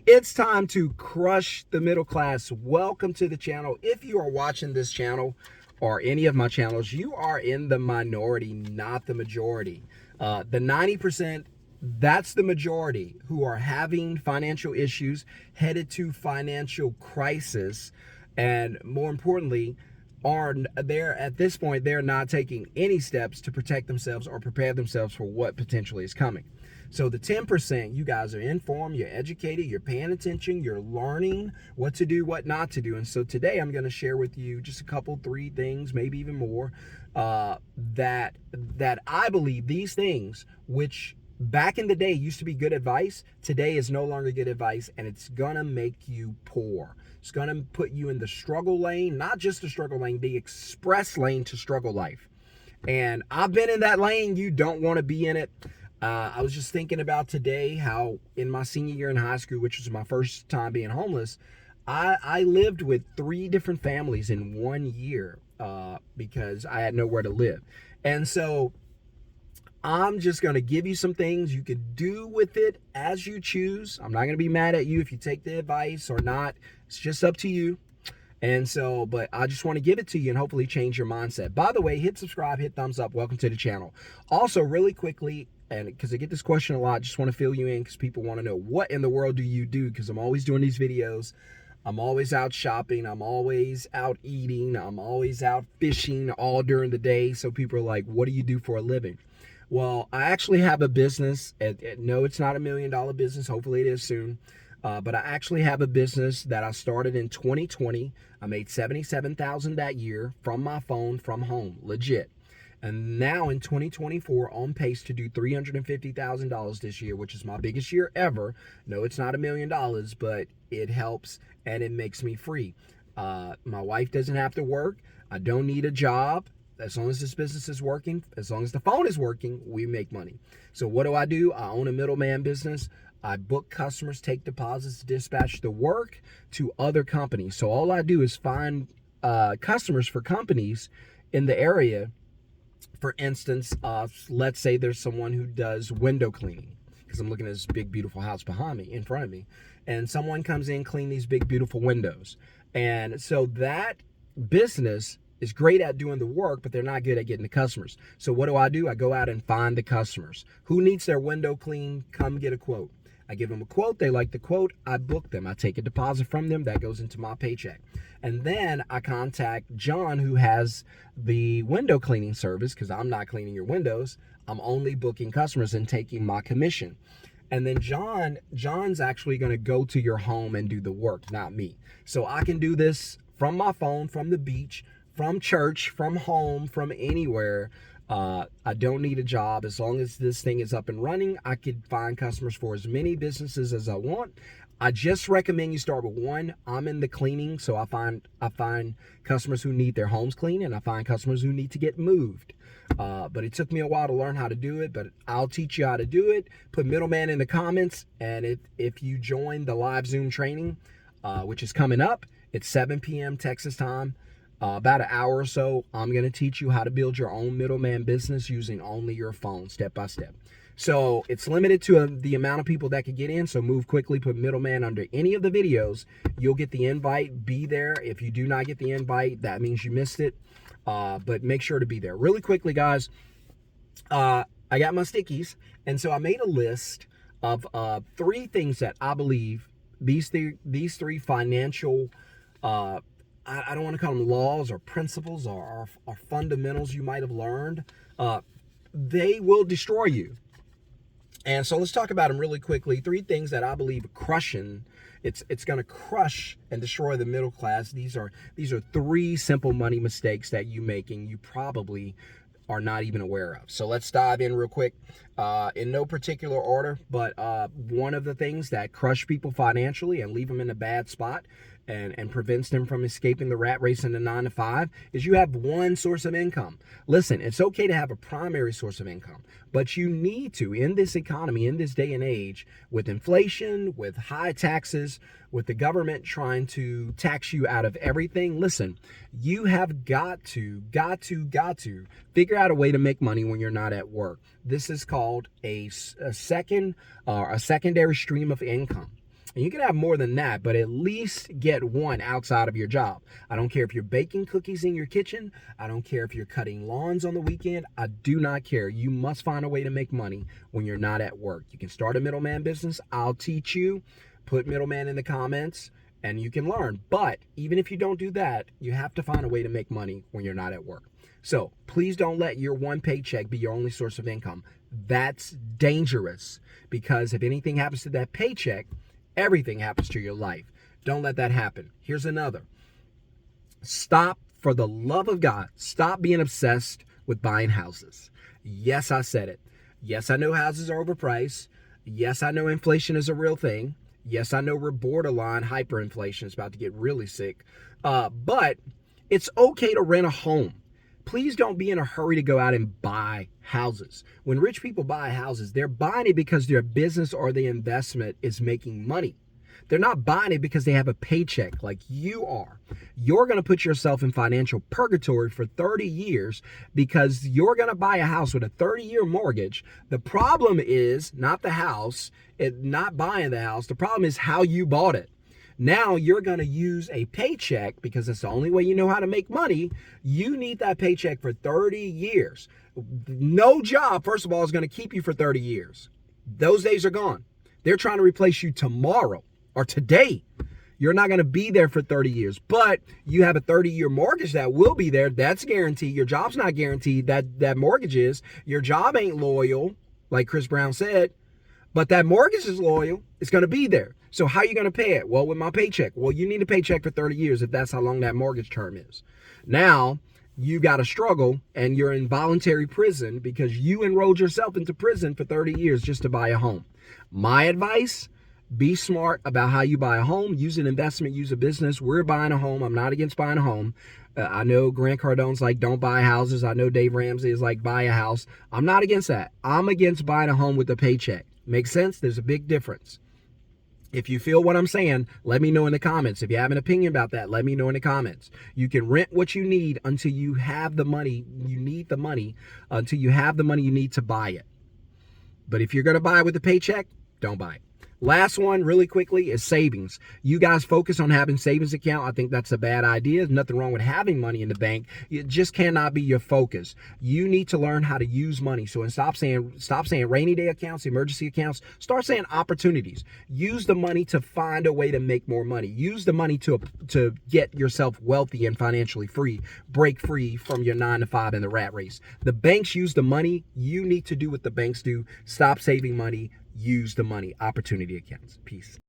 It's time to crush the middle class. Welcome to the channel. If you are watching this channel or any of my channels, you are in the minority, not the majority. The 90%, that's the majority who are having financial issues, headed to financial crisis, and more importantly, are there at this point, they're not taking any steps to protect themselves or prepare themselves for what potentially is coming. So the 10%, you guys are informed, you're educated, you're paying attention, you're learning what to do, what not to do. And so today I'm going to share with you just a couple, three things, maybe even more, that I believe these things, which back in the day used to be good advice, today is no longer good advice, and it's gonna make you poor. It's gonna put you in the struggle lane, not just the struggle lane, the express lane to struggle life. And I've been in that lane. You don't want to be in it. I was just thinking about today how in my senior year in high school, which was my first time being homeless, I lived with three different families in 1 year because I had nowhere to live. And so I'm just going to give you some things you can do with it as you choose. I'm not going to be mad at you if you take the advice or not. It's just up to you. And so, but I just want to give it to you and hopefully change your mindset. By the way, hit subscribe, hit thumbs up. Welcome to the channel. Also, really quickly, and because I get this question a lot, just want to fill you in because people want to know, what in the world do you do? Because I'm always doing these videos. I'm always out shopping. I'm always out eating. I'm always out fishing all during the day. So people are like, what do you do for a living? Well, I actually have a business. No, it's not $1 million business. Hopefully it is soon. But I actually have a business that I started in 2020. I made $77,000 that year from my phone from home, legit. And now in 2024, on pace to do $350,000 this year, which is my biggest year ever. No, it's not $1 million, but it helps and it makes me free. My wife doesn't have to work. I don't need a job. As long as this business is working, as long as the phone is working, we make money. So what do? I own a middleman business. I book customers, take deposits, dispatch the work to other companies. So all I do is find customers for companies in the area. For instance, let's say there's someone who does window cleaning, because I'm looking at this big, beautiful house behind me, in front of me. And someone comes in, clean these big, beautiful windows. And so that business is great at doing the work, but they're not good at getting the customers. So what do? I go out and find the customers. Who needs their window clean? Come get a quote. I give them a quote. They like the quote. I book them. I take a deposit from them. That goes into my paycheck. And then I contact John, who has the window cleaning service, because I'm not cleaning your windows. I'm only booking customers and taking my commission. And then John's actually going to go to your home and do the work, not me. So I can do this from my phone, from the beach, from church, from home, from anywhere. I don't need a job. As long as this thing is up and running, I could find customers for as many businesses as I want. I just recommend you start with one. I'm in the cleaning, so I find customers who need their homes cleaned, and I find customers who need to get moved. But it took me a while to learn how to do it, but I'll teach you how to do it. Put middleman in the comments, and if you join the live Zoom training, which is coming up, it's 7 p.m. Texas time. About an hour or so, I'm going to teach you how to build your own middleman business using only your phone, step by step. So it's limited to the amount of people that can get in. So move quickly, put middleman under any of the videos. You'll get the invite. Be there. If you do not get the invite, that means you missed it. But make sure to be there. Really quickly, guys, I got my stickies. And so I made a list of three things that I believe these three financial I don't want to call them laws or principles or fundamentals you might have learned. They will destroy you. And so let's talk about them really quickly. Three things that I believe crushing. It's going to crush and destroy the middle class. These are three simple money mistakes that you making. You probably are not even aware of. So let's dive in real quick, in no particular order, but one of the things that crush people financially and leave them in a bad spot and prevents them from escaping the rat race in the 9 to 5 is you have one source of income. Listen, it's okay to have a primary source of income, but you need to, in this economy, in this day and age, with inflation, with high taxes, with the government trying to tax you out of everything. Listen, you have got to figure out a way to make money when you're not at work. This is called a secondary stream of income. And you can have more than that, but at least get one outside of your job. I don't care if you're baking cookies in your kitchen. I don't care if you're cutting lawns on the weekend. I do not care. You must find a way to make money when you're not at work. You can start a middleman business. I'll teach you. Put middleman in the comments and you can learn. But even if you don't do that, you have to find a way to make money when you're not at work. So please don't let your one paycheck be your only source of income. That's dangerous, because if anything happens to that paycheck, everything happens to your life. Don't let that happen. Here's another. Stop, for the love of God, stop being obsessed with buying houses. Yes, I said it. Yes, I know houses are overpriced. Yes, I know inflation is a real thing. Yes, I know we're borderline hyperinflation. It's about to get really sick. But it's okay to rent a home. Please don't be in a hurry to go out and buy houses. When rich people buy houses, they're buying it because their business or the investment is making money. They're not buying it because they have a paycheck like you are. You're going to put yourself in financial purgatory for 30 years because you're going to buy a house with a 30-year mortgage. The problem is not the house, not buying the house. The problem is how you bought it. Now you're going to use a paycheck because it's the only way you know how to make money. You need that paycheck for 30 years. No job, first of all, is going to keep you for 30 years. Those days are gone. They're trying to replace you tomorrow or today. You're not going to be there for 30 years, but you have a 30-year mortgage that will be there. That's guaranteed. Your job's not guaranteed. That mortgage is. Your job ain't loyal, like Chris Brown said, but that mortgage is loyal. It's going to be there. So how are you going to pay it? Well, with my paycheck. Well, you need a paycheck for 30 years if that's how long that mortgage term is. Now, you got to struggle and you're in voluntary prison because you enrolled yourself into prison for 30 years just to buy a home. My advice, be smart about how you buy a home. Use an investment, use a business. We're buying a home. I'm not against buying a home. I know Grant Cardone's like, don't buy houses. I know Dave Ramsey is like, buy a house. I'm not against that. I'm against buying a home with a paycheck. Makes sense? There's a big difference. If you feel what I'm saying, let me know in the comments. If you have an opinion about that, let me know in the comments. You can rent what you need until you have the money. You need the money until you have the money you need to buy it. But if you're going to buy it with a paycheck, don't buy it. Last one really quickly is savings. You guys focus on having savings account. I think that's a bad idea. There's nothing wrong with having money in the bank. It just cannot be your focus. You need to learn how to use money. So and stop saying rainy day accounts, emergency accounts. Start saying opportunities. Use the money to find a way to make more money. Use the money to get yourself wealthy and financially free. Break free from your 9-to-5 and the rat race. The banks use the money. You need to do what the banks do. Stop saving money. Use the money. Opportunity accounts. Peace.